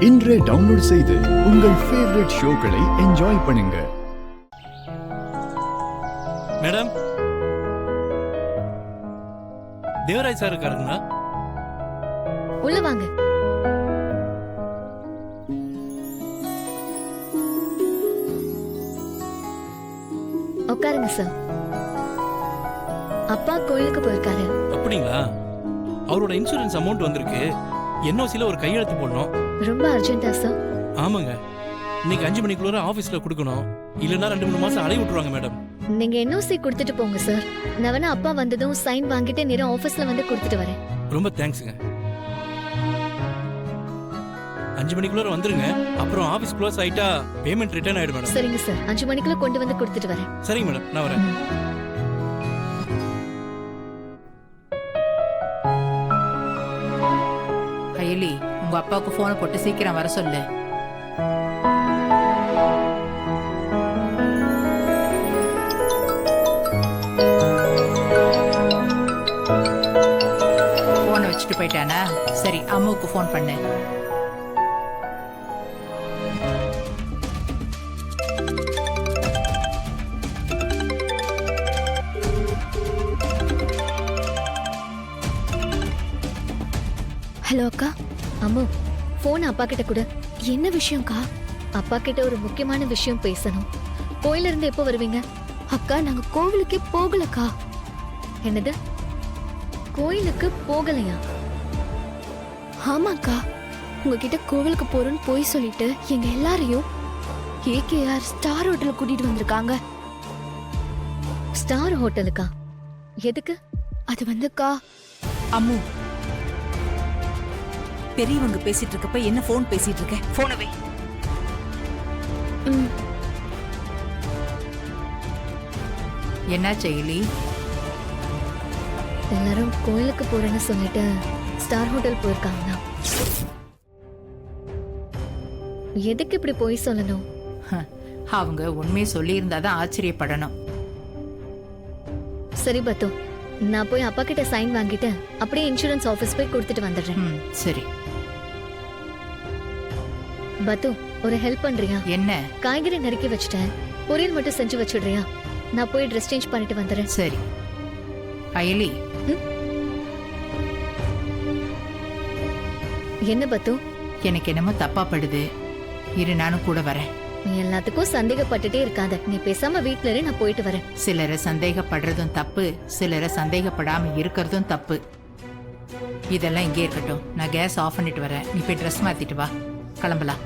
இன்றே டவுன்லோட் செய்து உங்கள் ஃபேவரட் ஷோக்களை என்ஜாய் பண்ணுங்க. மேடம், தேவராஜ் சார் இருக்காருங்களா? உள்ள வாங்க. உட்காருங்க சார். அப்பா கோயிலுக்கு போயிருக்காரு. அப்படிங்களா? அவரோட இன்சூரன்ஸ் அமௌண்ட் வந்திருக்கு. என்ஓசில ஒரு கையெழுத்து போடணும். ரொம்ப அர்ஜென்ட்டா சார்? ஆமாங்க, இன்னைக்கு 5 மணிக்குள்ள ஆபீஸ்ல கொடுக்கணும். இல்லனா 2-3 மாசம் அலைய விட்டுருவாங்க மேடம். நீங்க என்ஓசி கொடுத்துட்டு போங்க சார். நான் வேணா அப்பா வந்ததும் சைன் வாங்கிட்டு நேரா ஆபீஸ்ல வந்து கொடுத்துட்டு வரேன். ரொம்ப தேங்க்ஸ்ங்க. 5 மணிக்குள்ள வந்துருங்க. அப்புறம் ஆபீஸ் க்ளோஸ் ஆயிட்டா பேமெண்ட் ரிட்டர்ன் ஆயிடும் மேடம். சரிங்க சார், 5 மணிக்குள்ள கொண்டு வந்து கொடுத்துட்டு வரேன். சரிங்க மேடம், நான் வரேன். கையலி, உங்க அப்பாவுக்கு போனை போட்டு சீக்கிரம் வர சொல்லு. போனை வச்சுட்டு போயிட்டானா? சரி, அம்மாவுக்கு போன் பண்ணு. ஹலோ அக்கா. அம்மு, போன் அப்பா கிட்ட கொடு. என்ன விஷயம்க்கா? அப்பா கிட்ட ஒரு முக்கியமான விஷயம் பேசணும். கோயில இருந்து எப்போ வருவீங்க? அக்கா, நாங்க கோவிலுக்கே போகலக்கா. என்னது, கோயிலுக்கு போகலையா? ஆமாக்கா, உங்ககிட்ட கோவிலுக்கு போறோம்னு போய் சொல்லிட்டு எங்க எல்லாரையும் ஏகேஆர் ஸ்டார் ஹோட்டல் கூட்டிட்டு வந்திருக்காங்க. ஸ்டார் ஹோட்டலுக்கா? எதுக்கு? அது வந்துக்கா. அம்மு, பெரியவங்க பேசிட்டு இருக்கப்ப என்ன போன் பேசிட்டு இருக்க? போனை வை. என்ன செயலி? எல்லாரும் கோயிலுக்கு போறேன்னு சொல்லிட்டு ஸ்டார் ஹோட்டல் போயிருக்காங்க. எதுக்கு இப்படி போய் சொல்லணும்? அவங்க உண்மையை சொல்லி இருந்தாதான் ஆச்சரியப்படணும். சரி பத்து, நான் போய் அப்பா கிட்ட சைன் வாங்கிட்டு அப்படியே இன்சூரன்ஸ் ஆபீஸ் போய் கொடுத்துட்டு வந்துடுறேன். சரி. பத்து, ஒரு ஹெல்ப் பண்றியா? என்ன? காய்கறி நறுக்கி வச்சுட்டேன், பொரியல் மட்டும் செஞ்சு வச்சுடுறியா? நான் போய் ட்ரெஸ் சேஞ்ச் பண்ணிட்டு வந்துடுறேன். சரி. அயலி, என்ன பத்து? எனக்கு என்னமோ தப்பா படுது. இரு, நானும் கூட வரேன். நீ எல்லாத்துக்கும் சந்தேகப்பட்டுட்டே இருக்காத. நீ பேசாம வீட்ல இரு, நான் போயிட்டு வரேன். சிலரை சந்தேகப்படுறதும் தப்பு, சிலரை சந்தேகப்படாம இருக்கிறதும் தப்பு. இதெல்லாம் இங்கே இருக்கட்டும். நான் கேஸ் ஆஃப் பண்ணிட்டு வரேன். நீ போய் ட்ரெஸ் மாத்திட்டு வா, கிளம்பலாம்.